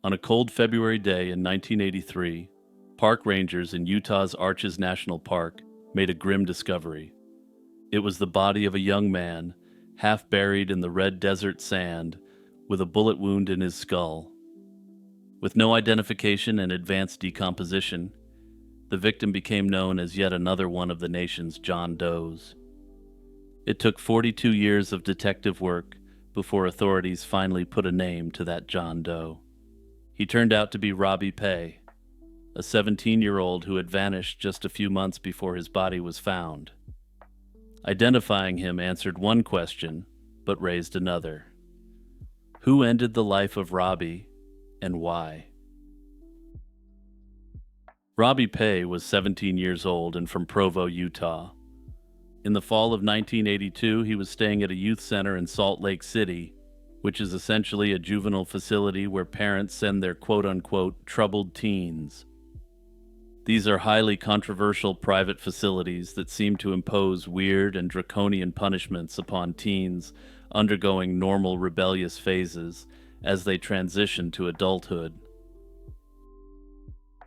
On a cold February day in 1983, park rangers in Utah's Arches National Park made a grim discovery. It was the body of a young man, half buried in the red desert sand, with a bullet wound in his skull. With no identification and advanced decomposition, the victim became known as yet another one of the nation's John Does. It took 42 years of detective work before authorities finally put a name to that John Doe. He turned out to be Robbie Pay, a 17-year-old who had vanished just a few months before his body was found. Identifying him answered one question, but raised another. Who ended the life of Robbie, and why? Robbie Pay was 17 years old and from Provo, Utah. In the fall of 1982, he was staying at a youth center in Salt Lake City, which is essentially a juvenile facility where parents send their quote-unquote troubled teens. These are highly controversial private facilities that seem to impose weird and draconian punishments upon teens undergoing normal rebellious phases as they transition to adulthood.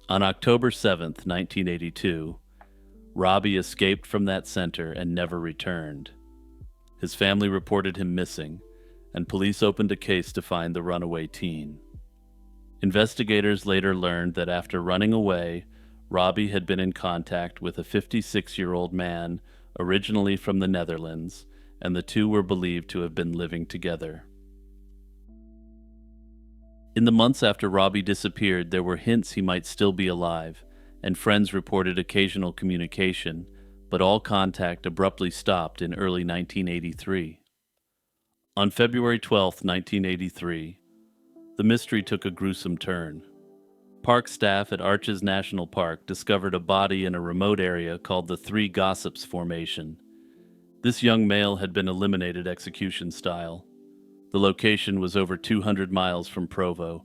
On October 7th, 1982, Robbie escaped from that center and never returned. His family reported him missing, and police opened a case to find the runaway teen. Investigators later learned that after running away, Robbie had been in contact with a 56-year-old man originally from the Netherlands, and the two were believed to have been living together. In the months after Robbie disappeared, there were hints he might still be alive, and friends reported occasional communication, but all contact abruptly stopped in early 1983. On February 12, 1983, the mystery took a gruesome turn. Park staff at Arches National Park discovered a body in a remote area called the Three Gossips Formation. This young male had been eliminated execution style. The location was over 200 miles from Provo.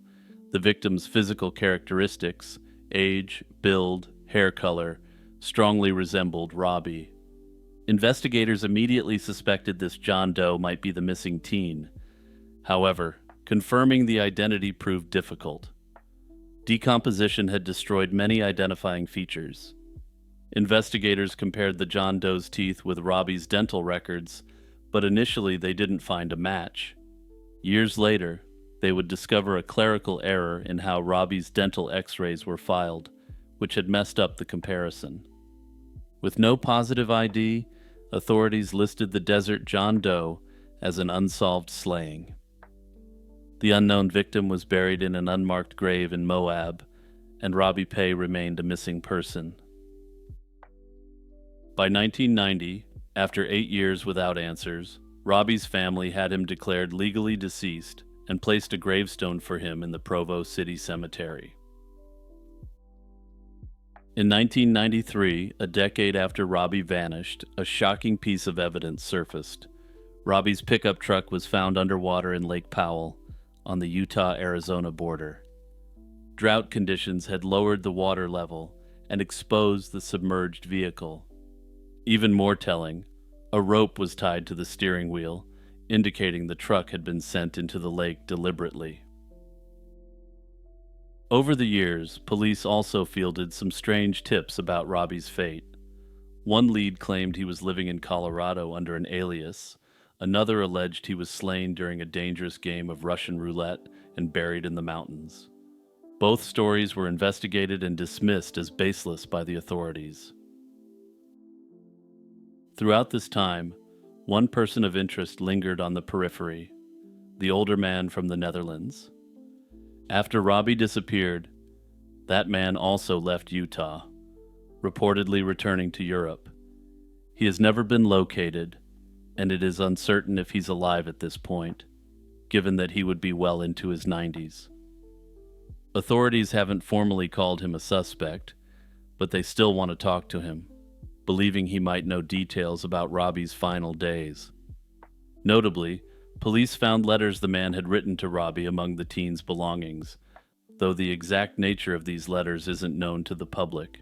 The victim's physical characteristics, age, build, hair color, strongly resembled Robbie. Investigators immediately suspected this John Doe might be the missing teen. However, confirming the identity proved difficult. Decomposition had destroyed many identifying features. Investigators compared the John Doe's teeth with Robbie's dental records, but initially they didn't find a match. Years later, they would discover a clerical error in how Robbie's dental x-rays were filed, which had messed up the comparison. With no positive ID, authorities listed the desert John Doe as an unsolved slaying. The unknown victim was buried in an unmarked grave in Moab, and Robbie Pay remained a missing person. By 1990, after 8 years without answers, Robbie's family had him declared legally deceased and placed a gravestone for him in the Provo City Cemetery. In 1993, a decade after Robbie vanished, a shocking piece of evidence surfaced. Robbie's pickup truck was found underwater in Lake Powell, on the Utah-Arizona border. Drought conditions had lowered the water level and exposed the submerged vehicle. Even more telling, a rope was tied to the steering wheel, indicating the truck had been sent into the lake deliberately. Over the years, police also fielded some strange tips about Robbie's fate. One lead claimed he was living in Colorado under an alias. Another alleged he was slain during a dangerous game of Russian roulette and buried in the mountains. Both stories were investigated and dismissed as baseless by the authorities. Throughout this time, one person of interest lingered on the periphery, the older man from the Netherlands. After Robbie disappeared, that man also left Utah, reportedly returning to Europe. He has never been located, and it is uncertain if he's alive at this point, given that he would be well into his 90s. Authorities haven't formally called him a suspect, but they still want to talk to him, believing he might know details about Robbie's final days. Notably, police found letters the man had written to Robbie among the teen's belongings, though the exact nature of these letters isn't known to the public.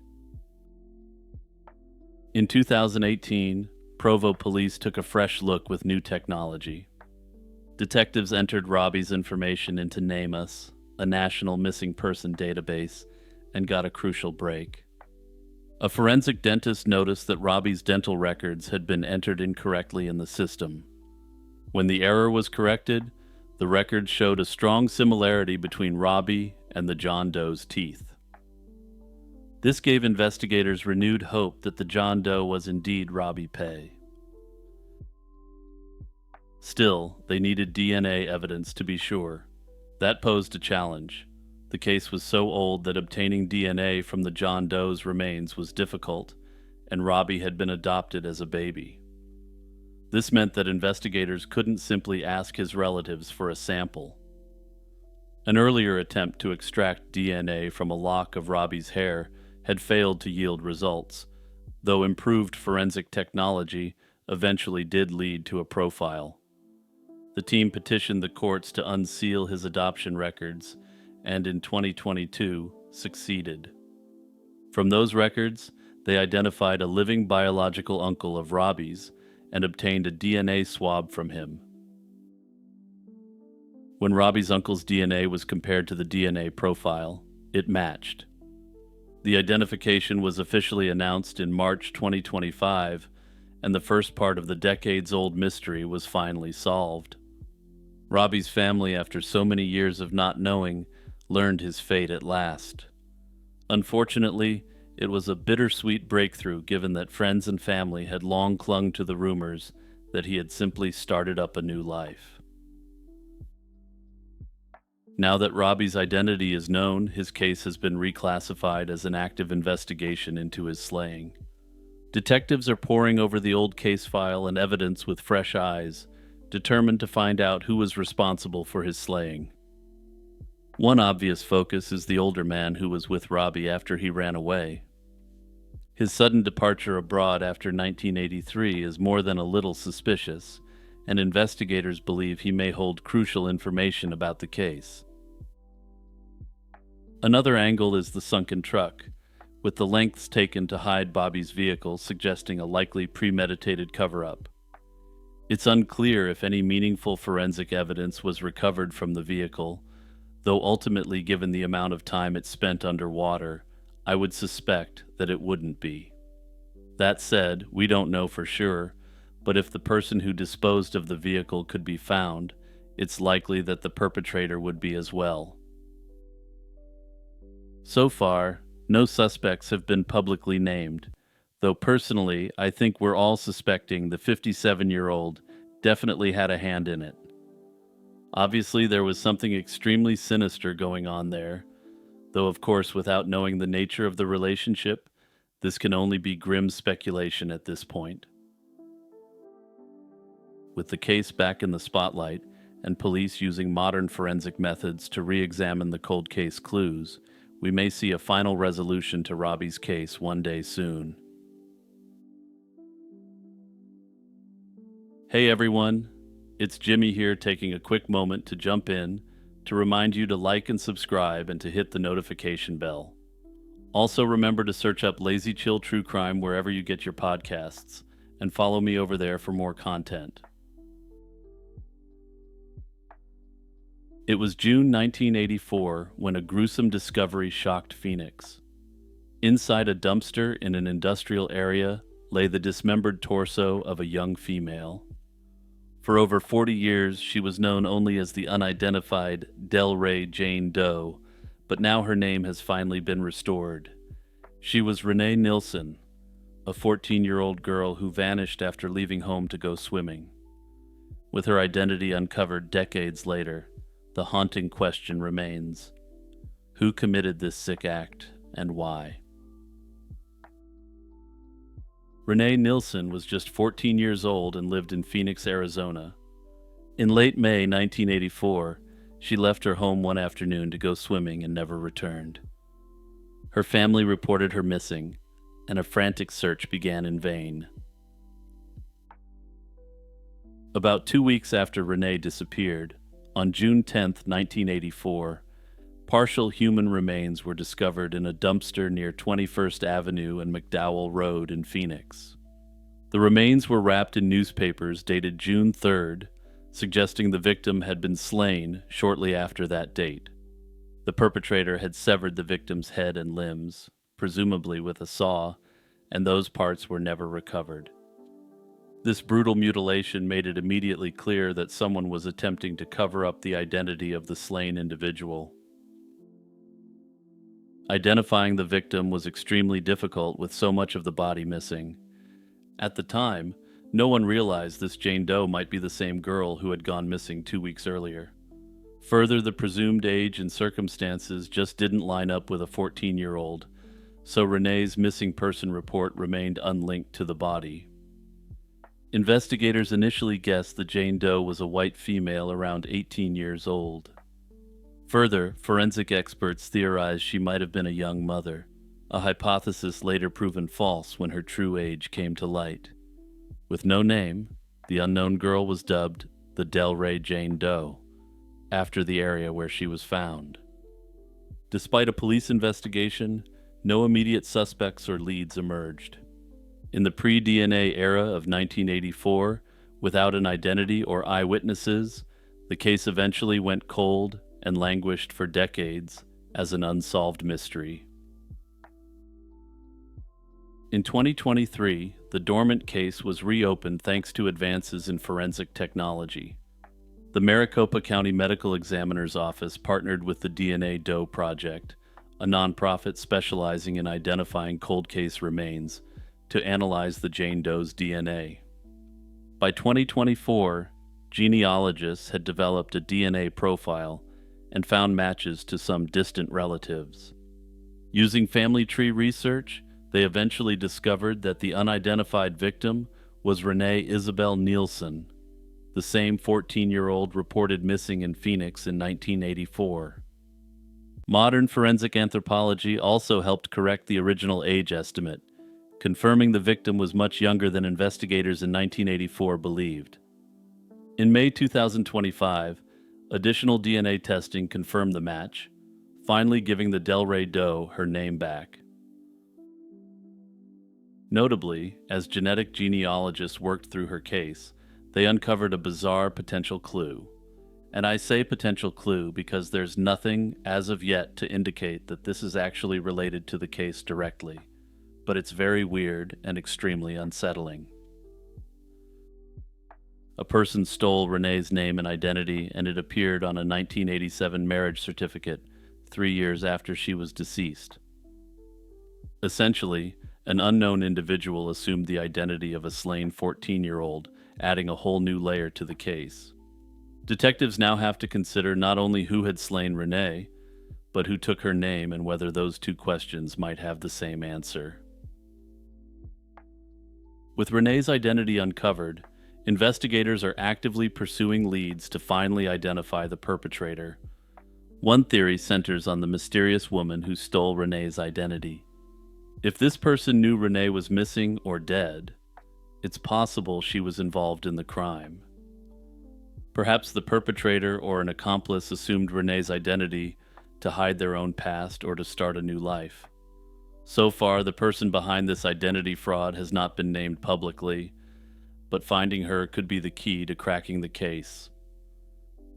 In 2018, Provo police took a fresh look with new technology. Detectives entered Robbie's information into NamUs, a national missing person database, and got a crucial break. A forensic dentist noticed that Robbie's dental records had been entered incorrectly in the system. When the error was corrected, the records showed a strong similarity between Robbie and the John Doe's teeth. This gave investigators renewed hope that the John Doe was indeed Robbie Pay. Still, they needed DNA evidence to be sure. That posed a challenge. The case was so old that obtaining DNA from the John Doe's remains was difficult, and Robbie had been adopted as a baby. This meant that investigators couldn't simply ask his relatives for a sample. An earlier attempt to extract DNA from a lock of Robbie's hair had failed to yield results, though improved forensic technology eventually did lead to a profile. The team petitioned the courts to unseal his adoption records, and in 2022 succeeded. From those records, they identified a living biological uncle of Robbie's and obtained a DNA swab from him. When Robbie's uncle's DNA was compared to the DNA profile, it matched. The identification was officially announced in March 2025, and the first part of the decades-old mystery was finally solved. Robbie's family, after so many years of not knowing, learned his fate at last. Unfortunately, it was a bittersweet breakthrough given that friends and family had long clung to the rumors that he had simply started up a new life. Now that Robbie's identity is known, his case has been reclassified as an active investigation into his slaying. Detectives are poring over the old case file and evidence with fresh eyes, determined to find out who was responsible for his slaying. One obvious focus is the older man who was with Robbie after he ran away. His sudden departure abroad after 1983 is more than a little suspicious, and investigators believe he may hold crucial information about the case. Another angle is the sunken truck, with the lengths taken to hide Bobby's vehicle suggesting a likely premeditated cover-up. It's unclear if any meaningful forensic evidence was recovered from the vehicle, though ultimately, given the amount of time it spent underwater, I would suspect that it wouldn't be. That said, we don't know for sure, but if the person who disposed of the vehicle could be found, it's likely that the perpetrator would be as well. So far, no suspects have been publicly named, though personally, I think we're all suspecting the 57-year-old definitely had a hand in it. Obviously, there was something extremely sinister going on there, though of course without knowing the nature of the relationship, this can only be grim speculation at this point. With the case back in the spotlight, and police using modern forensic methods to re-examine the cold case clues, we may see a final resolution to Robbie's case one day soon. Hey everyone, it's Jimmy here taking a quick moment to jump in to remind you to like and subscribe and to hit the notification bell. Also remember to search up Lazy Chill True Crime wherever you get your podcasts and follow me over there for more content. It was June 1984 when a gruesome discovery shocked Phoenix. Inside a dumpster in an industrial area lay the dismembered torso of a young female. For over 40 years, she was known only as the unidentified Delray Jane Doe, but now her name has finally been restored. She was Renee Nilsson, a 14-year-old girl who vanished after leaving home to go swimming. With her identity uncovered decades later, the haunting question remains: who committed this sick act and why? Renee Nilsson was just 14 years old and lived in Phoenix, Arizona. In late May 1984, she left her home one afternoon to go swimming and never returned. Her family reported her missing, and a frantic search began in vain. About 2 weeks after Renee disappeared, on June 10, 1984, partial human remains were discovered in a dumpster near 21st Avenue and McDowell Road in Phoenix. The remains were wrapped in newspapers dated June 3rd, suggesting the victim had been slain shortly after that date. The perpetrator had severed the victim's head and limbs, presumably with a saw, and those parts were never recovered. This brutal mutilation made it immediately clear that someone was attempting to cover up the identity of the slain individual. Identifying the victim was extremely difficult with so much of the body missing. At the time, no one realized this Jane Doe might be the same girl who had gone missing 2 weeks earlier. Further, the presumed age and circumstances just didn't line up with a 14-year-old, so Renee's missing person report remained unlinked to the body. Investigators initially guessed that Jane Doe was a white female around 18 years old. Further, forensic experts theorized she might have been a young mother, a hypothesis later proven false when her true age came to light. With no name, the unknown girl was dubbed the Delray Jane Doe, after the area where she was found. Despite a police investigation, no immediate suspects or leads emerged. In the pre-DNA era of 1984, without an identity or eyewitnesses, the case eventually went cold and languished for decades as an unsolved mystery. In 2023, the dormant case was reopened thanks to advances in forensic technology. The Maricopa County Medical Examiner's Office partnered with the DNA Doe Project, a nonprofit specializing in identifying cold case remains, to analyze the Jane Doe's DNA. By 2024, genealogists had developed a DNA profile and found matches to some distant relatives. Using family tree research, they eventually discovered that the unidentified victim was Renee Isabel Nielsen, the same 14-year-old reported missing in Phoenix in 1984. Modern forensic anthropology also helped correct the original age estimate, confirming the victim was much younger than investigators in 1984 believed. In May 2025, additional DNA testing confirmed the match, finally giving the Delray Doe her name back. Notably, as genetic genealogists worked through her case, they uncovered a bizarre potential clue. And I say potential clue because there's nothing, as of yet, to indicate that this is actually related to the case directly, but it's very weird and extremely unsettling. A person stole Renee's name and identity, and it appeared on a 1987 marriage certificate 3 years after she was deceased. Essentially, an unknown individual assumed the identity of a slain 14-year-old, adding a whole new layer to the case. Detectives now have to consider not only who had slain Renee, but who took her name and whether those two questions might have the same answer. With Renee's identity uncovered, investigators are actively pursuing leads to finally identify the perpetrator. One theory centers on the mysterious woman who stole Renee's identity. If this person knew Renee was missing or dead, it's possible she was involved in the crime. Perhaps the perpetrator or an accomplice assumed Renee's identity to hide their own past or to start a new life. So far, the person behind this identity fraud has not been named publicly, but finding her could be the key to cracking the case.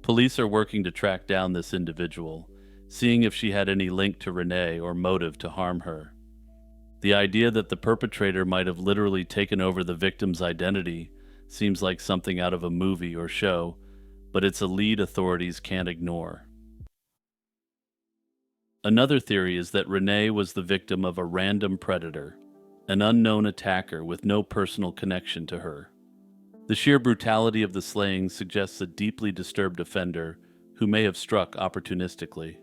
Police are working to track down this individual, seeing if she had any link to Renee or motive to harm her. The idea that the perpetrator might have literally taken over the victim's identity seems like something out of a movie or show, but it's a lead authorities can't ignore. Another theory is that Renee was the victim of a random predator, an unknown attacker with no personal connection to her. The sheer brutality of the slaying suggests a deeply disturbed offender who may have struck opportunistically.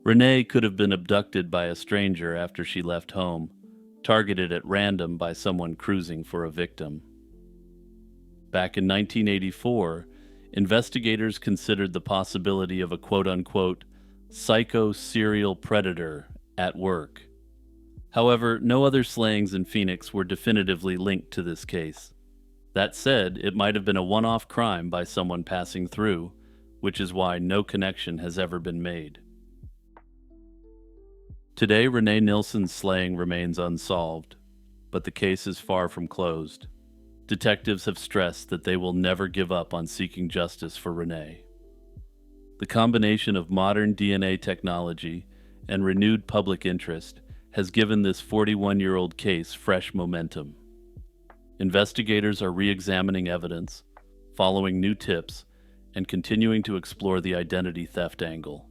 Renee could have been abducted by a stranger after she left home, targeted at random by someone cruising for a victim. Back in 1984, investigators considered the possibility of a quote-unquote psycho serial predator at work. However, no other slayings in Phoenix were definitively linked to this case. That said, it might have been a one-off crime by someone passing through, which is why no connection has ever been made. Today, Renee Nielsen's slaying remains unsolved, but the case is far from closed. Detectives have stressed that they will never give up on seeking justice for Renee. The combination of modern DNA technology and renewed public interest has given this 41-year-old case fresh momentum. Investigators are re-examining evidence, following new tips, and continuing to explore the identity theft angle.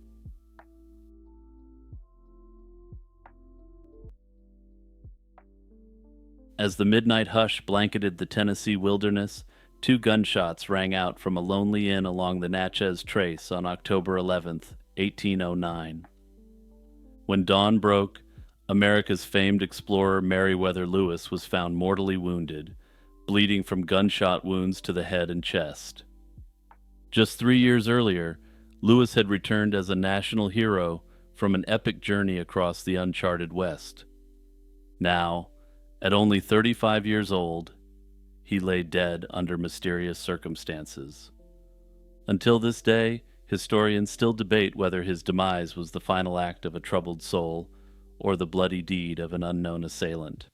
As the midnight hush blanketed the Tennessee wilderness, two gunshots rang out from a lonely inn along the Natchez Trace on October 11, 1809. When dawn broke, America's famed explorer Meriwether Lewis was found mortally wounded, bleeding from gunshot wounds to the head and chest. Just 3 years earlier, Lewis had returned as a national hero from an epic journey across the uncharted West. Now, at only 35 years old, he lay dead under mysterious circumstances. Until this day, historians still debate whether his demise was the final act of a troubled soul or the bloody deed of an unknown assailant.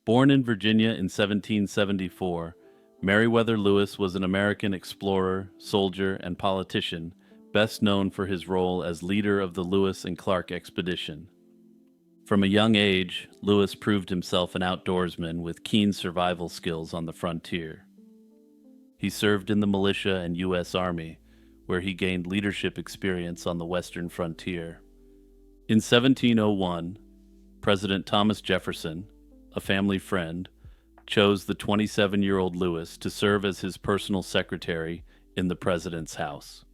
Born in Virginia in 1774, Meriwether Lewis was an American explorer, soldier, and politician, best known for his role as leader of the Lewis and Clark expedition. From a young age, Lewis proved himself an outdoorsman with keen survival skills on the frontier. He served in the militia and U.S. Army, where he gained leadership experience on the western frontier. In 1701, President Thomas Jefferson, a family friend, chose the 27-year-old Lewis to serve as his personal secretary in the president's house.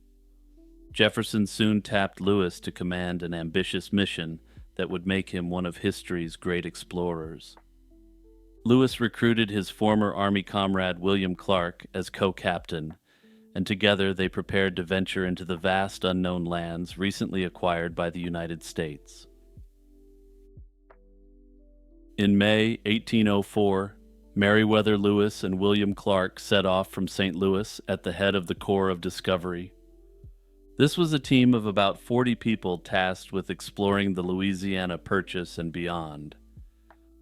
Jefferson soon tapped Lewis to command an ambitious mission that would make him one of history's great explorers. Lewis recruited his former Army comrade William Clark as co-captain, and together they prepared to venture into the vast unknown lands recently acquired by the United States. In May 1804, Meriwether Lewis and William Clark set off from St. Louis at the head of the Corps of Discovery. This was a team of about 40 people tasked with exploring the Louisiana Purchase and beyond.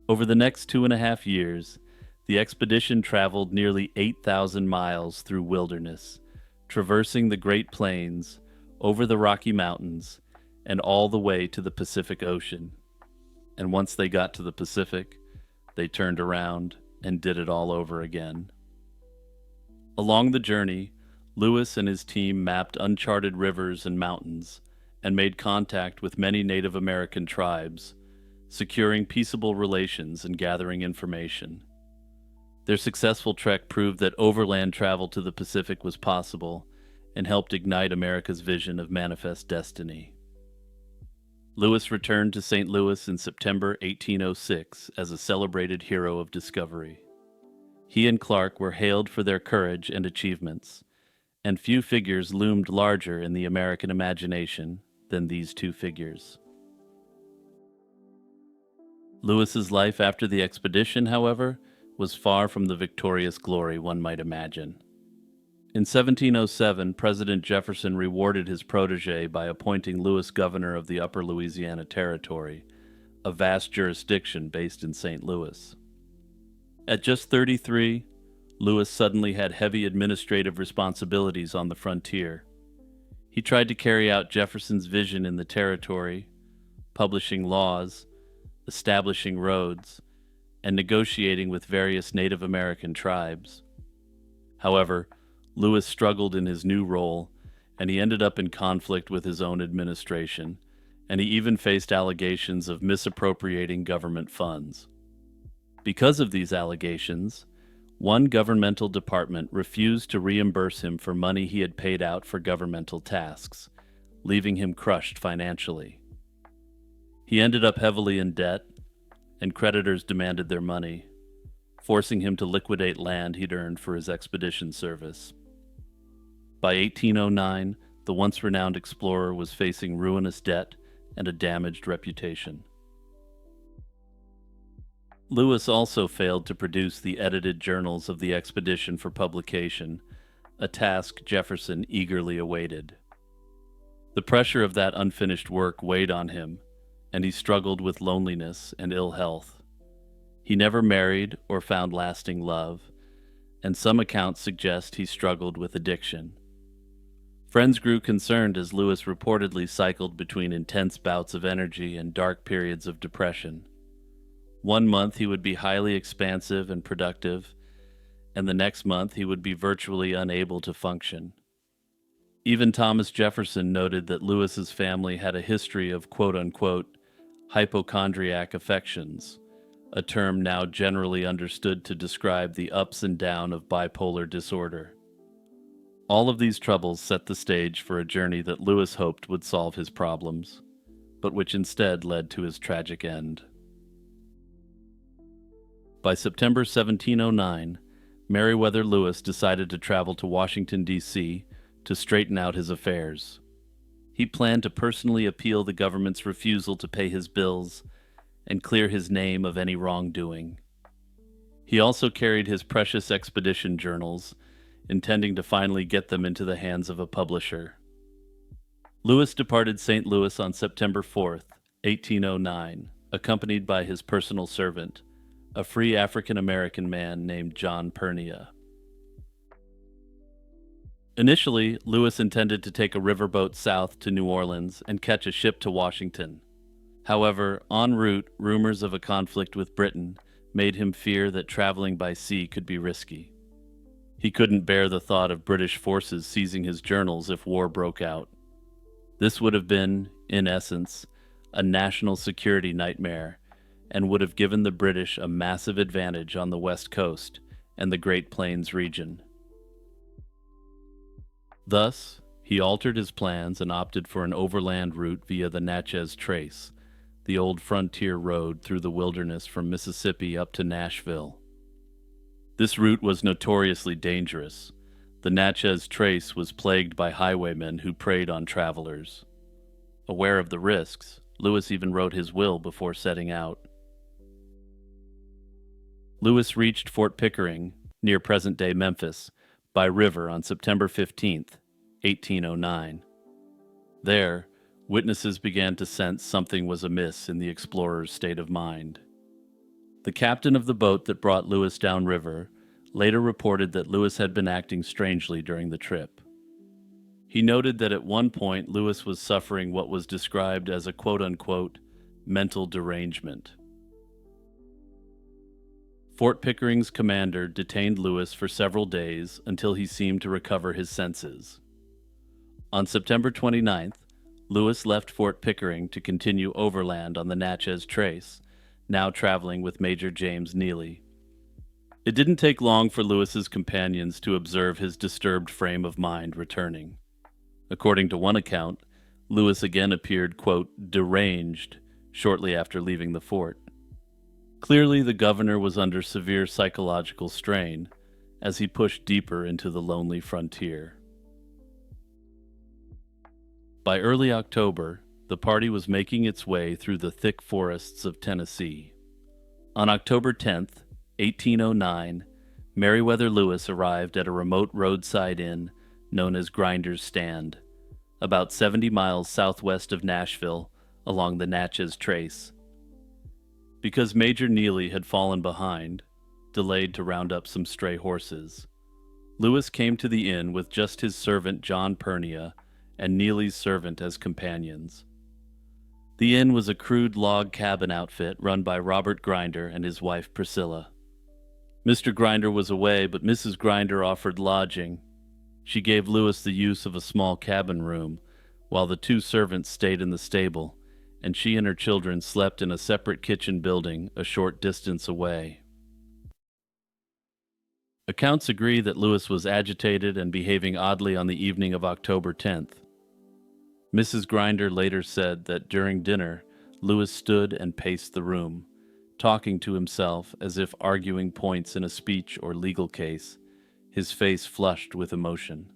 Over the next 2.5 years, the expedition traveled nearly 8,000 miles through wilderness, traversing the Great Plains, over the Rocky Mountains, and all the way to the Pacific Ocean. And once they got to the Pacific, they turned around and did it all over again. Along the journey, Lewis and his team mapped uncharted rivers and mountains and made contact with many Native American tribes, securing peaceable relations and gathering information. Their successful trek proved that overland travel to the Pacific was possible and helped ignite America's vision of manifest destiny. Lewis returned to St. Louis in September 1806 as a celebrated hero of discovery. He and Clark were hailed for their courage and achievements, and few figures loomed larger in the American imagination than these two figures. Lewis's life after the expedition, however, was far from the victorious glory one might imagine. In 1707, President Jefferson rewarded his protege by appointing Lewis governor of the Upper Louisiana Territory, a vast jurisdiction based in St. Louis. At just 33, Lewis suddenly had heavy administrative responsibilities on the frontier. He tried to carry out Jefferson's vision in the territory, publishing laws, establishing roads, and negotiating with various Native American tribes. However, Lewis struggled in his new role, and he ended up in conflict with his own administration, and he even faced allegations of misappropriating government funds. Because of these allegations, one governmental department refused to reimburse him for money he had paid out for governmental tasks, leaving him crushed financially. He ended up heavily in debt, and creditors demanded their money, forcing him to liquidate land he'd earned for his expedition service. By 1809, the once renowned explorer was facing ruinous debt and a damaged reputation. Lewis also failed to produce the edited journals of the expedition for publication, a task Jefferson eagerly awaited. The pressure of that unfinished work weighed on him, and he struggled with loneliness and ill health. He never married or found lasting love, and some accounts suggest he struggled with addiction. Friends grew concerned as Lewis reportedly cycled between intense bouts of energy and dark periods of depression. One month he would be highly expansive and productive, and the next month he would be virtually unable to function. Even Thomas Jefferson noted that Lewis's family had a history of quote-unquote hypochondriac affections, a term now generally understood to describe the ups and downs of bipolar disorder. All of these troubles set the stage for a journey that Lewis hoped would solve his problems, but which instead led to his tragic end. By September 1709, Meriwether Lewis decided to travel to Washington, D.C. to straighten out his affairs. He planned to personally appeal the government's refusal to pay his bills and clear his name of any wrongdoing. He also carried his precious expedition journals, intending to finally get them into the hands of a publisher. Lewis departed St. Louis on September 4th, 1809, accompanied by his personal servant, a free African-American man named John Pernia. Initially, Lewis intended to take a riverboat south to New Orleans and catch a ship to Washington. However, en route, rumors of a conflict with Britain made him fear that traveling by sea could be risky. He couldn't bear the thought of British forces seizing his journals if war broke out. This would have been, in essence, a national security nightmare, and would have given the British a massive advantage on the West Coast and the Great Plains region. Thus, he altered his plans and opted for an overland route via the Natchez Trace, the old frontier road through the wilderness from Mississippi up to Nashville. This route was notoriously dangerous. The Natchez Trace was plagued by highwaymen who preyed on travelers. Aware of the risks, Lewis even wrote his will before setting out. Lewis reached Fort Pickering, near present-day Memphis, by river on September 15th, 1809. There, witnesses began to sense something was amiss in the explorer's state of mind. The captain of the boat that brought Lewis downriver later reported that Lewis had been acting strangely during the trip. He noted that at one point Lewis was suffering what was described as a quote-unquote mental derangement. Fort Pickering's commander detained Lewis for several days until he seemed to recover his senses. On September 29th, Lewis left Fort Pickering to continue overland on the Natchez Trace, now traveling with Major James Neely. It didn't take long for Lewis's companions to observe his disturbed frame of mind returning. According to one account, Lewis again appeared, quote, deranged shortly after leaving the fort. Clearly, the governor was under severe psychological strain as he pushed deeper into the lonely frontier. By early October, the party was making its way through the thick forests of Tennessee. On October 10th, 1809, Meriwether Lewis arrived at a remote roadside inn known as Grinder's Stand, about 70 miles southwest of Nashville along the Natchez Trace. Because Major Neely had fallen behind, delayed to round up some stray horses, Lewis came to the inn with just his servant John Pernia and Neely's servant as companions. The inn was a crude log cabin outfit run by Robert Grinder and his wife Priscilla. Mr. Grinder was away, but Mrs. Grinder offered lodging. She gave Lewis the use of a small cabin room, while the two servants stayed in the stable, and she and her children slept in a separate kitchen building a short distance away. Accounts agree that Lewis was agitated and behaving oddly on the evening of October 10th. Mrs. Grinder later said that during dinner, Lewis stood and paced the room, talking to himself as if arguing points in a speech or legal case, his face flushed with emotion.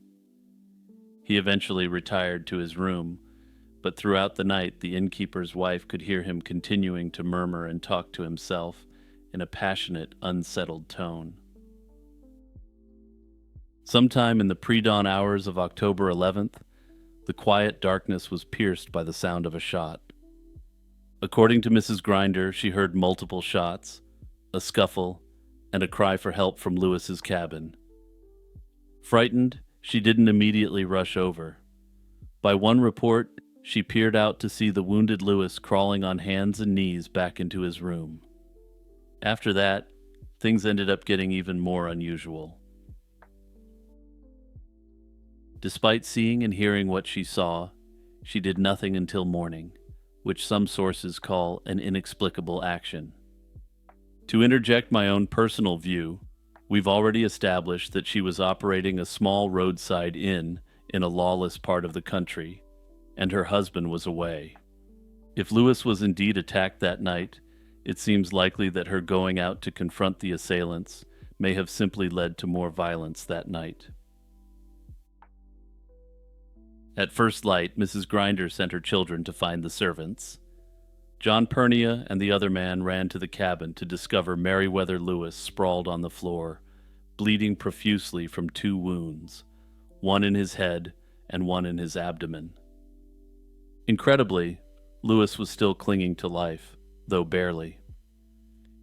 He eventually retired to his room, but throughout the night the innkeeper's wife could hear him continuing to murmur and talk to himself in a passionate, unsettled tone. Sometime in the pre-dawn hours of October 11th, the quiet darkness was pierced by the sound of a shot. According to Mrs. Grinder, she heard multiple shots, a scuffle, and a cry for help from Lewis's cabin. Frightened, she didn't immediately rush over, By one report, she peered out to see the wounded Lewis crawling on hands and knees back into his room. After that, things ended up getting even more unusual. Despite seeing and hearing what she saw, she did nothing until morning, which some sources call an inexplicable action. To interject my own personal view, we've already established that she was operating a small roadside inn in a lawless part of the country, and her husband was away. If Lewis was indeed attacked that night, it seems likely that her going out to confront the assailants may have simply led to more violence that night. At first light, Mrs. Grinder sent her children to find the servants. John Pernia and the other man ran to the cabin to discover Meriwether Lewis sprawled on the floor, bleeding profusely from 2 wounds, one in his head and one in his abdomen. Incredibly, Lewis was still clinging to life, though barely.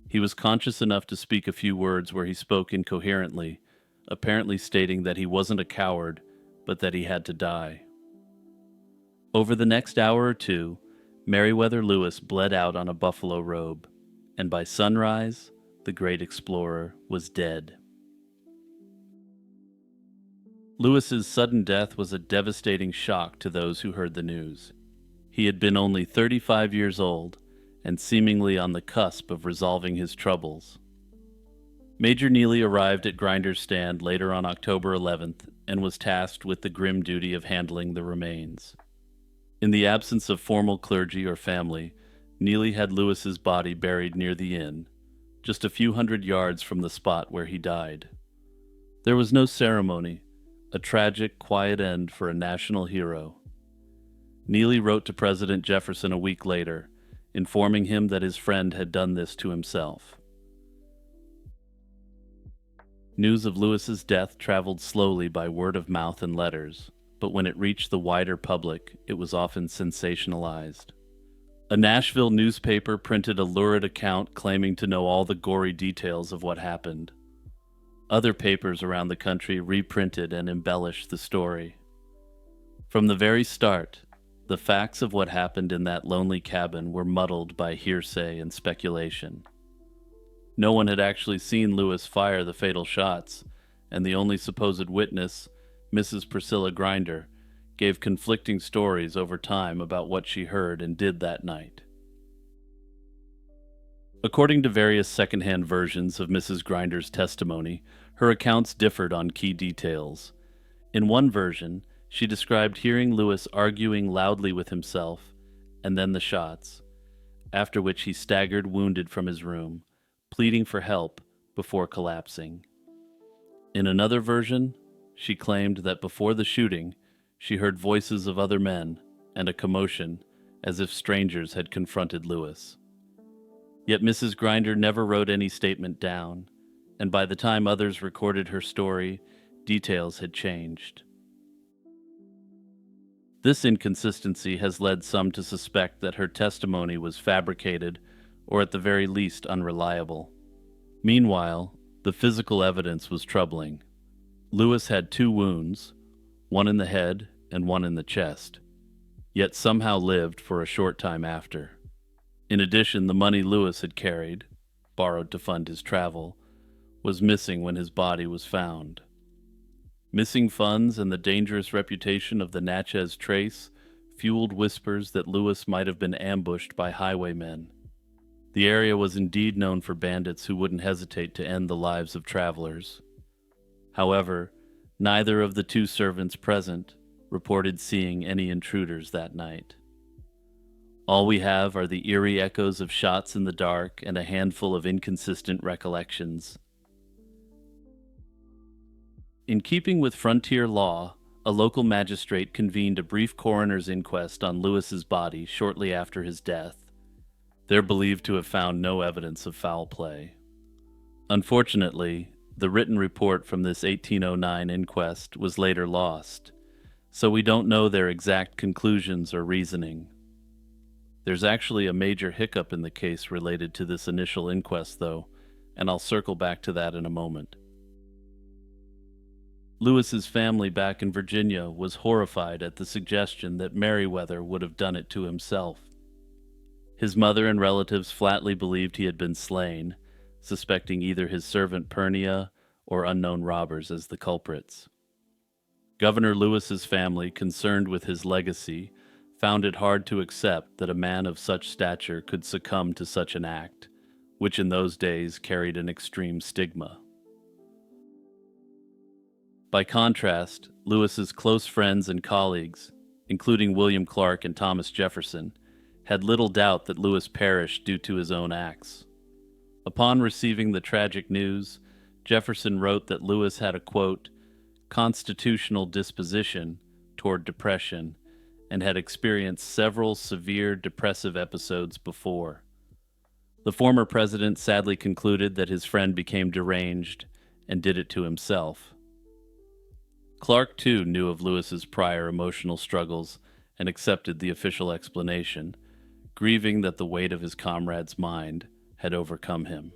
He was conscious enough to speak a few words where he spoke incoherently, apparently stating that he wasn't a coward, but that he had to die. Over the next hour or two, Meriwether Lewis bled out on a buffalo robe, and by sunrise, the great explorer was dead. Lewis's sudden death was a devastating shock to those who heard the news. He had been only 35 years old, and seemingly on the cusp of resolving his troubles. Major Neely arrived at Grinder's stand later on October 11th and was tasked with the grim duty of handling the remains. In the absence of formal clergy or family, Neely had Lewis's body buried near the inn, just a few hundred yards from the spot where he died. There was no ceremony, a tragic, quiet end for a national hero. Neely wrote to President Jefferson a week later, informing him that his friend had done this to himself. News of Lewis's death traveled slowly by word of mouth and letters, but when it reached the wider public, it was often sensationalized. A Nashville newspaper printed a lurid account claiming to know all the gory details of what happened. Other papers around the country reprinted and embellished the story. From the very start, the facts of what happened in that lonely cabin were muddled by hearsay and speculation. No one had actually seen Lewis fire the fatal shots, and the only supposed witness, Mrs. Priscilla Grinder, gave conflicting stories over time about what she heard and did that night. According to various secondhand versions of Mrs. Grinder's testimony, her accounts differed on key details. In one version, she described hearing Lewis arguing loudly with himself, and then the shots, after which he staggered wounded from his room, pleading for help before collapsing. In another version, she claimed that before the shooting, she heard voices of other men and a commotion as if strangers had confronted Lewis. Yet Mrs. Grinder never wrote any statement down, and by the time others recorded her story, details had changed. This inconsistency has led some to suspect that her testimony was fabricated or at the very least unreliable. Meanwhile, the physical evidence was troubling. Lewis had 2 wounds, one in the head and one in the chest, yet somehow lived for a short time after. In addition, the money Lewis had carried, borrowed to fund his travel, was missing when his body was found. Missing funds and the dangerous reputation of the Natchez Trace fueled whispers that Lewis might have been ambushed by highwaymen. The area was indeed known for bandits who wouldn't hesitate to end the lives of travelers. However, neither of the 2 servants present reported seeing any intruders that night. All we have are the eerie echoes of shots in the dark and a handful of inconsistent recollections. In keeping with frontier law, a local magistrate convened a brief coroner's inquest on Lewis's body shortly after his death. They're believed to have found no evidence of foul play. Unfortunately, the written report from this 1809 inquest was later lost, so we don't know their exact conclusions or reasoning. There's actually a major hiccup in the case related to this initial inquest, though, and I'll circle back to that in a moment. Lewis's family back in Virginia was horrified at the suggestion that Merriweather would have done it to himself. His mother and relatives flatly believed he had been slain, suspecting either his servant Pernia or unknown robbers as the culprits. Governor Lewis's family, concerned with his legacy, found it hard to accept that a man of such stature could succumb to such an act, which in those days carried an extreme stigma. By contrast, Lewis's close friends and colleagues, including William Clark and Thomas Jefferson, had little doubt that Lewis perished due to his own acts. Upon receiving the tragic news, Jefferson wrote that Lewis had a, quote, constitutional disposition toward depression and had experienced several severe depressive episodes before. The former president sadly concluded that his friend became deranged and did it to himself. Clark, too, knew of Lewis's prior emotional struggles and accepted the official explanation, grieving that the weight of his comrade's mind had overcome him.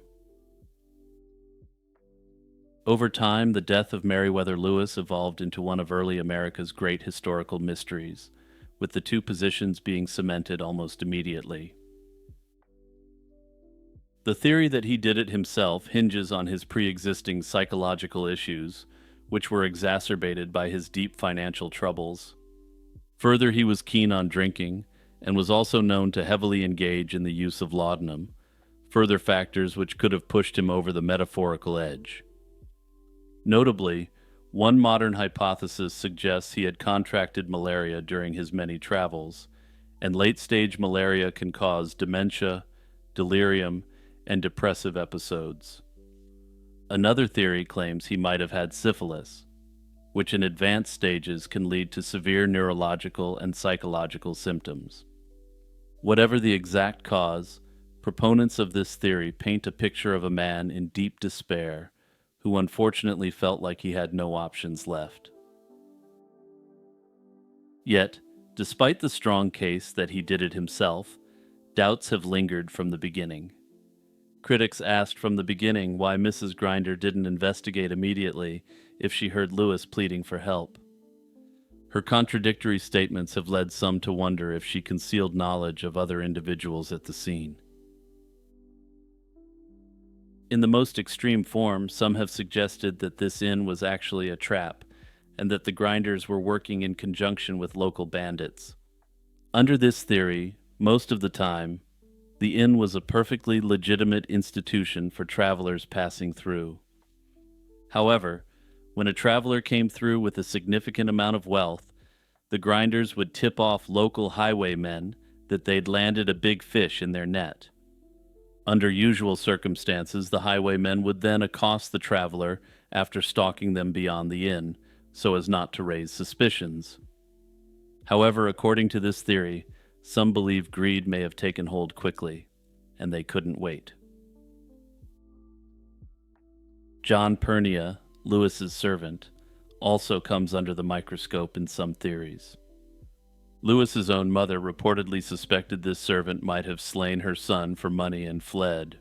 Over time, the death of Meriwether Lewis evolved into one of early America's great historical mysteries, with the two positions being cemented almost immediately. The theory that he did it himself hinges on his pre-existing psychological issues, which were exacerbated by his deep financial troubles. Further, he was keen on drinking, and was also known to heavily engage in the use of laudanum, further factors which could have pushed him over the metaphorical edge. Notably, one modern hypothesis suggests he had contracted malaria during his many travels, and late-stage malaria can cause dementia, delirium, and depressive episodes. Another theory claims he might have had syphilis, which in advanced stages can lead to severe neurological and psychological symptoms. Whatever the exact cause, proponents of this theory paint a picture of a man in deep despair who unfortunately felt like he had no options left. Yet, despite the strong case that he did it himself, doubts have lingered from the beginning. Critics asked from the beginning why Mrs. Grinder didn't investigate immediately if she heard Lewis pleading for help. Her contradictory statements have led some to wonder if she concealed knowledge of other individuals at the scene. In the most extreme form, some have suggested that this inn was actually a trap, and that the Grinders were working in conjunction with local bandits. Under this theory, most of the time, the inn was a perfectly legitimate institution for travelers passing through. However, when a traveler came through with a significant amount of wealth, the Grinders would tip off local highwaymen that they'd landed a big fish in their net. Under usual circumstances, the highwaymen would then accost the traveler after stalking them beyond the inn, so as not to raise suspicions. However, according to this theory, some believe greed may have taken hold quickly, and they couldn't wait. John Pernia, Lewis's servant, also comes under the microscope in some theories. Lewis's own mother reportedly suspected this servant might have slain her son for money and fled.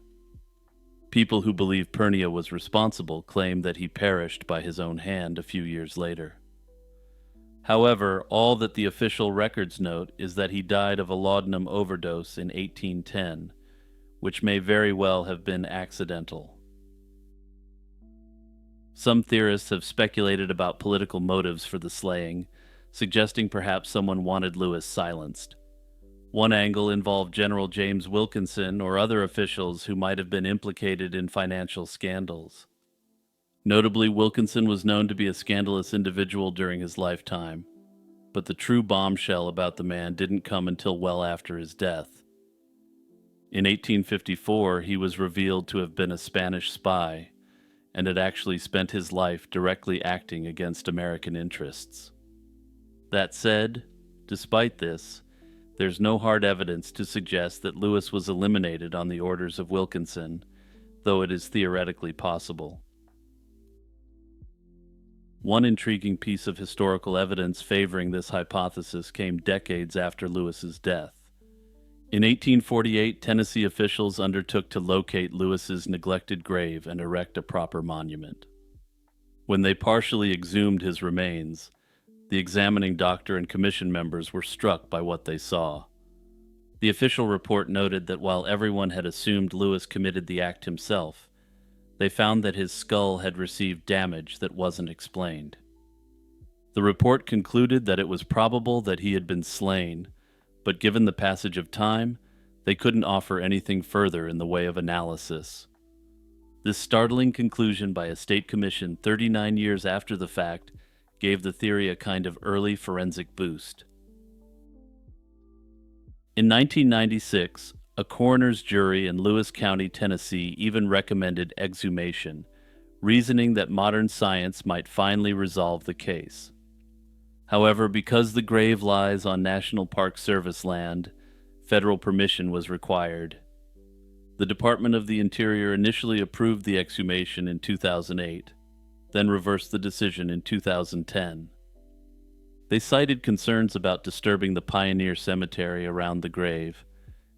People who believe Pernia was responsible claim that he perished by his own hand a few years later. However, all that the official records note is that he died of a laudanum overdose in 1810, which may very well have been accidental. Some theorists have speculated about political motives for the slaying, suggesting perhaps someone wanted Lewis silenced. One angle involved General James Wilkinson or other officials who might have been implicated in financial scandals. Notably, Wilkinson was known to be a scandalous individual during his lifetime, but the true bombshell about the man didn't come until well after his death. In 1854, he was revealed to have been a Spanish spy and had actually spent his life directly acting against American interests. That said, despite this, there's no hard evidence to suggest that Lewis was eliminated on the orders of Wilkinson, though it is theoretically possible. One intriguing piece of historical evidence favoring this hypothesis came decades after Lewis's death. In 1848, Tennessee officials undertook to locate Lewis's neglected grave and erect a proper monument. When they partially exhumed his remains, the examining doctor and commission members were struck by what they saw. The official report noted that while everyone had assumed Lewis committed the act himself, they found that his skull had received damage that wasn't explained. The report concluded that it was probable that he had been slain, but given the passage of time, they couldn't offer anything further in the way of analysis. This startling conclusion by a state commission 39 years after the fact gave the theory a kind of early forensic boost. In 1996, a coroner's jury in Lewis County, Tennessee, even recommended exhumation, reasoning that modern science might finally resolve the case. However, because the grave lies on National Park Service land, federal permission was required. The Department of the Interior initially approved the exhumation in 2008, then reversed the decision in 2010. They cited concerns about disturbing the pioneer cemetery around the grave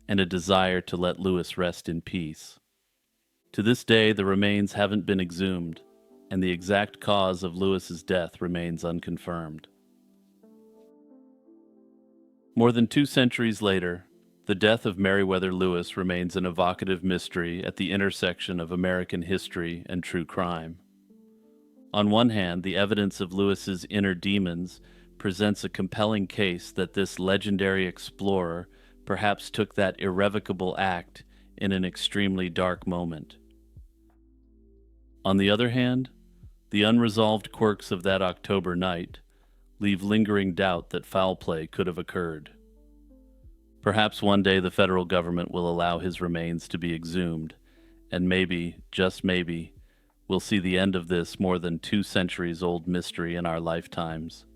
and a desire to let Lewis rest in peace. To this day, the remains haven't been exhumed, and the exact cause of Lewis's death remains unconfirmed. More than 2 centuries later, the death of Meriwether Lewis remains an evocative mystery at the intersection of American history and true crime. On one hand, the evidence of Lewis's inner demons presents a compelling case that this legendary explorer perhaps took that irrevocable act in an extremely dark moment. On the other hand, the unresolved quirks of that October night leave lingering doubt that foul play could have occurred. Perhaps one day the federal government will allow his remains to be exhumed, and maybe, just maybe, we'll see the end of this more than 2 centuries old mystery in our lifetimes.